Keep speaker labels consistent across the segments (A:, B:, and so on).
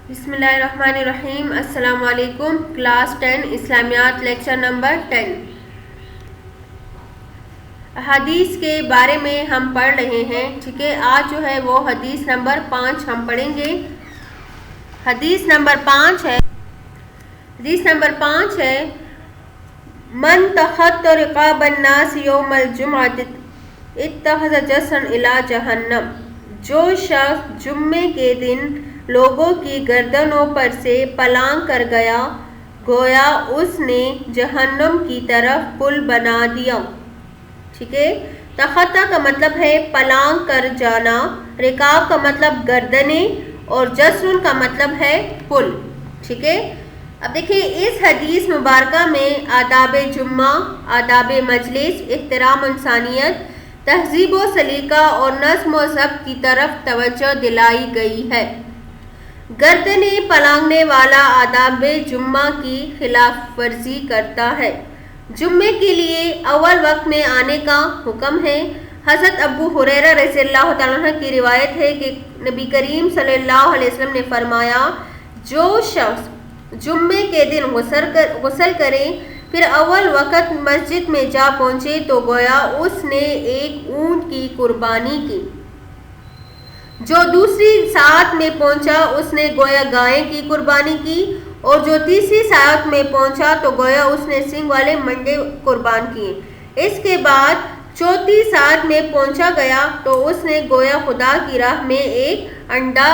A: بسم اللہ الرحمن الرحیم۔ السلام علیکم۔ کلاس 10 اسلامیات لیکچر نمبر 10۔ حدیث کے بارے میں ہم پڑھ رہے ہیں، ٹھیک ہے۔ آج جو ہے وہ حدیث نمبر 5 ہم پڑھیں گے۔ حدیث نمبر 5 ہے من تخطى رقاب الناس یوم الجمعۃ اتخذ جسرا الی جہنم، جو شخص جمعے کے دن لوگوں کی گردنوں پر سے پلانگ کر گیا، گویا اس نے جہنم کی طرف پل بنا دیا، ٹھیک ہے۔ تخطہ کا مطلب ہے پلانگ کر جانا، رکاب کا مطلب گردنیں، اور جسر کا مطلب ہے پل، ٹھیک ہے۔ اب دیکھیں اس حدیث مبارکہ میں آداب جمعہ، آداب مجلس، احترام انسانیت، تہذیب و سلیقہ اور نظم و ضبط کی طرف توجہ دلائی گئی ہے۔ گردنیں پلانگنے والا آداب جمعہ کی خلاف ورزی کرتا ہے۔ جمعے کے لیے اول وقت میں آنے کا حکم ہے۔ حضرت ابو ہریرہ رضی اللہ تعالیٰ عنہ کی روایت ہے کہ نبی کریم صلی اللہ علیہ وسلم نے فرمایا، جو شخص جمعے کے دن غسل کرے پھر اول وقت مسجد میں جا پہنچے تو گویا اس نے ایک اونٹ کی قربانی کی، جو دوسری ساعت میں پہنچا اس نے گویا گائے کی قربانی کی، اور جو تیسری ساعت میں پہنچا تو گویا اس نے سنگ والے منڈے قربان کیے۔ اس کے بعد چوتھی ساعت میں پہنچا گیا تو اس نے گویا خدا کی راہ میں ایک انڈا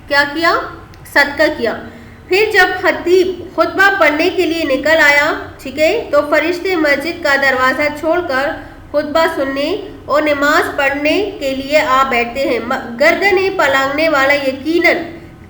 A: کیا کیا؟ صدقہ کیا۔ پھر جب خطیب خطبہ پڑھنے کے لیے نکل آیا، ٹھیک ہے، تو فرشتے مسجد کا دروازہ چھوڑ کر خطبہ سننے اور نماز پڑھنے کے لیے آ بیٹھتے ہیں۔ گردنیں پلانگنے والا یقیناً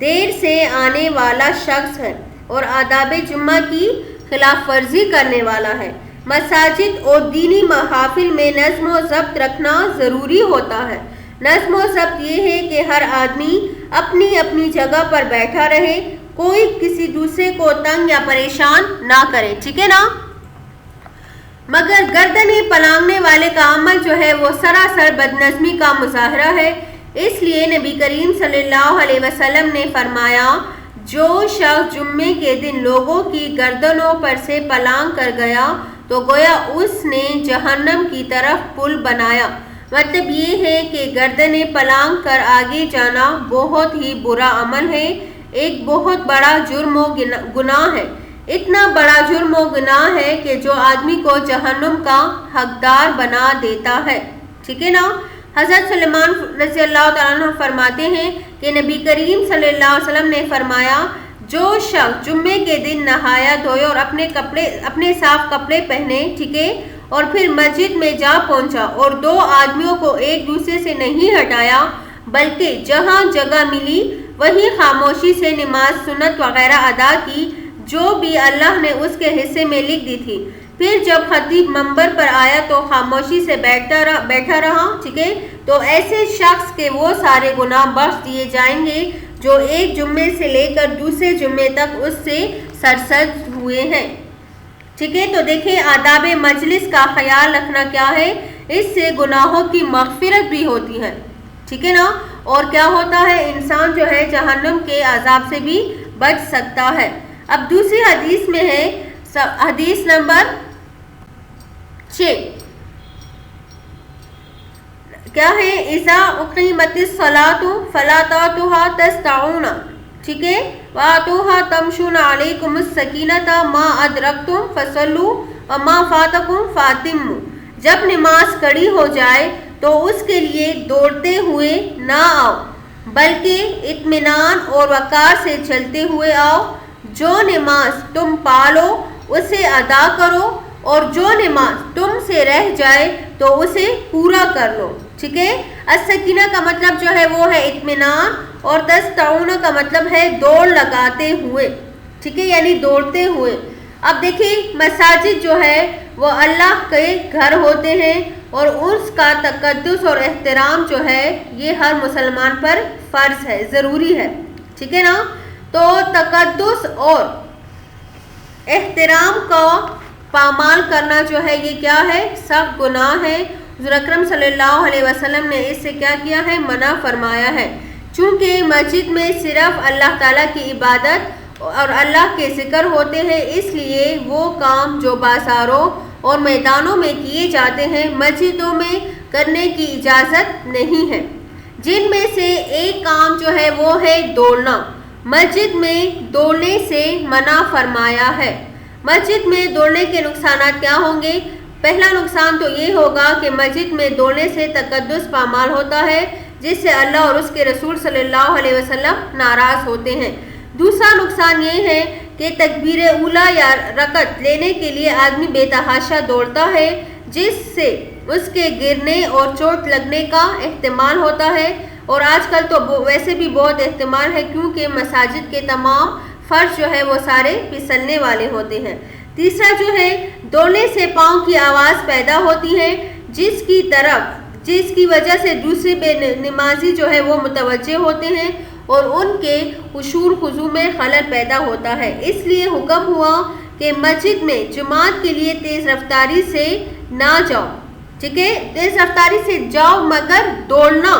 A: دیر سے آنے والا شخص ہے اور آداب جمعہ کی خلاف ورزی کرنے والا ہے۔ مساجد اور دینی محافل میں نظم و ضبط رکھنا ضروری ہوتا ہے۔ نظم و ضبط یہ ہے کہ ہر آدمی اپنی اپنی جگہ پر بیٹھا رہے، کوئی کسی دوسرے کو تنگ یا پریشان نہ کرے، ٹھیک ہے نا۔ مگر گردنیں پلانگنے والے کا عمل جو ہے وہ سراسر بدنظمی کا مظاہرہ ہے۔ اس لیے نبی کریم صلی اللہ علیہ وسلم نے فرمایا، جو شخص جمعے کے دن لوگوں کی گردنوں پر سے پلانگ کر گیا تو گویا اس نے جہنم کی طرف پل بنایا۔ مطلب یہ ہے کہ گردنیں پلانگ کر آگے جانا بہت ہی برا عمل ہے، ایک بہت بڑا جرم و گناہ ہے۔ اتنا بڑا جرم و گناہ ہے کہ جو آدمی کو جہنم کا حقدار بنا دیتا ہے، ٹھیک ہے نا۔ حضرت سلمان رضی اللہ تعالیٰ عنہ فرماتے ہیں کہ نبی کریم صلی اللہ علیہ وسلم نے فرمایا، جو شخص جمعے کے دن نہایا دھوئے اور اپنے صاف کپڑے پہنے، ٹھیک ہے، اور پھر مسجد میں جا پہنچا اور دو آدمیوں کو ایک دوسرے سے نہیں ہٹایا بلکہ جہاں جگہ ملی وہیں خاموشی سے نماز سنت وغیرہ ادا کی جو بھی اللہ نے اس کے حصے میں لکھ دی تھی، پھر جب خطیب منبر پر آیا تو خاموشی سے بیٹھا رہا، ٹھیک ہے، تو ایسے شخص کے وہ سارے گناہ بخش دیے جائیں گے جو ایک جمعے سے لے کر دوسرے جمعے تک اس سے سرزد ہوئے ہیں، ٹھیک ہے۔ تو دیکھیں آداب مجلس کا خیال رکھنا کیا ہے، اس سے گناہوں کی مغفرت بھی ہوتی ہے، ٹھیک ہے نا، اور کیا ہوتا ہے، انسان جو ہے جہنم کے عذاب سے بھی بچ سکتا ہے۔ اب دوسری حدیث میں ہے حدیث نمبر 6، کیا ہے، اذا اقیمت الصلاۃ فلا تؤتوها تسعون، ٹھیک ہے، واتوها تمشون علیکم السکینۃ ما ادرکتم فصلوا وما فاتکم فاتموا، جب نماز کھڑی ہو جائے تو اس کے لیے دوڑتے ہوئے نہ آؤ بلکہ اطمینان اور وقار سے چلتے ہوئے آؤ، جو نماز تم پالو اسے ادا کرو اور جو نماز تم سے رہ جائے تو اسے پورا کر لو، ٹھیک ہے۔ السکینہ کا مطلب جو ہے وہ ہے اطمینان، اور تستعون کا مطلب ہے دوڑ لگاتے ہوئے، ٹھیک ہے، یعنی دوڑتے ہوئے۔ اب دیکھیں مساجد جو ہے وہ اللہ کے گھر ہوتے ہیں اور اس کا تقدس اور احترام جو ہے یہ ہر مسلمان پر فرض ہے، ضروری ہے، ٹھیک ہے نا۔ تو تقدس اور احترام کا پامال کرنا جو ہے یہ کیا ہے، سخت گناہ ہے۔ حضور اکرم صلی اللہ علیہ وسلم نے اس سے کیا کیا ہے، منع فرمایا ہے۔ چونکہ مسجد میں صرف اللہ تعالیٰ کی عبادت اور اللہ کے ذکر ہوتے ہیں، اس لیے وہ کام جو بازاروں اور میدانوں میں کیے جاتے ہیں مسجدوں میں کرنے کی اجازت نہیں ہے۔ جن میں سے ایک کام جو ہے وہ ہے دوڑنا۔ مسجد میں دوڑنے سے منع فرمایا ہے۔ مسجد میں دوڑنے کے نقصانات کیا ہوں گے؟ پہلا نقصان تو یہ ہوگا کہ مسجد میں دوڑنے سے تقدس پامال ہوتا ہے، جس سے اللہ اور اس کے رسول صلی اللہ علیہ وسلم ناراض ہوتے ہیں۔ دوسرا نقصان یہ ہے کہ تکبیر اولا یا رکعت لینے کے لیے آدمی بے تحاشا دوڑتا ہے، جس سے اس کے گرنے اور چوٹ لگنے کا احتمال ہوتا ہے، اور آج کل تو ویسے بھی بہت احتمال ہے، کیونکہ مساجد کے تمام فرش جو ہے وہ سارے پھسلنے والے ہوتے ہیں۔ تیسرا جو ہے، دوڑنے سے پاؤں کی آواز پیدا ہوتی ہے، جس کی وجہ سے دوسرے بے نمازی جو ہے وہ متوجہ ہوتے ہیں اور ان کے خشوع خضوع میں خلل پیدا ہوتا ہے۔ اس لیے حکم ہوا کہ مسجد میں جماعت کے لیے تیز رفتاری سے نہ جاؤ، ٹھیک ہے؟ تیز رفتاری سے جاؤ مگر دوڑنا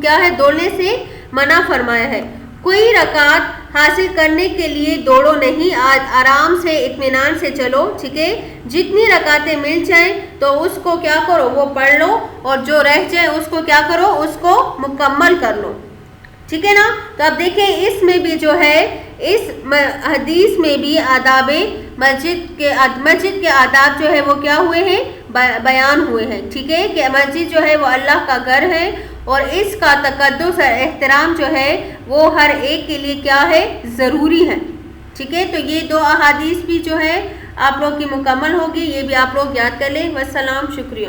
A: کیا ہے؟ دوڑنے سے منع فرمایا ہے۔ کوئی رکعت حاصل کرنے کے لیے دوڑو نہیں، آرام سے اطمینان سے چلو، ٹھیک ہے؟ جتنی رکعتیں مل جائیں تو اس کو کیا کرو؟ وہ پڑھ لو، اور جو رہ جائے اس کو کیا کرو؟ اس کو مکمل کر لو، ٹھیک ہے نا؟ تو اب دیکھیں اس میں بھی جو ہے، اس حدیث میں بھی آداب مسجد کے آداب جو ہے وہ کیا ہوئے ہیں؟ بیان ہوئے ہیں، ٹھیک ہے؟ کہ مسجد جو ہے وہ اللہ کا گھر ہے، اور اس کا تقدس اور احترام جو ہے وہ ہر ایک کے لیے کیا ہے؟ ضروری ہے، ٹھیک ہے؟ تو یہ دو احادیث بھی جو ہے آپ لوگ کی مکمل ہوگی، یہ بھی آپ لوگ یاد کر لیں۔ والسلام، شکریہ۔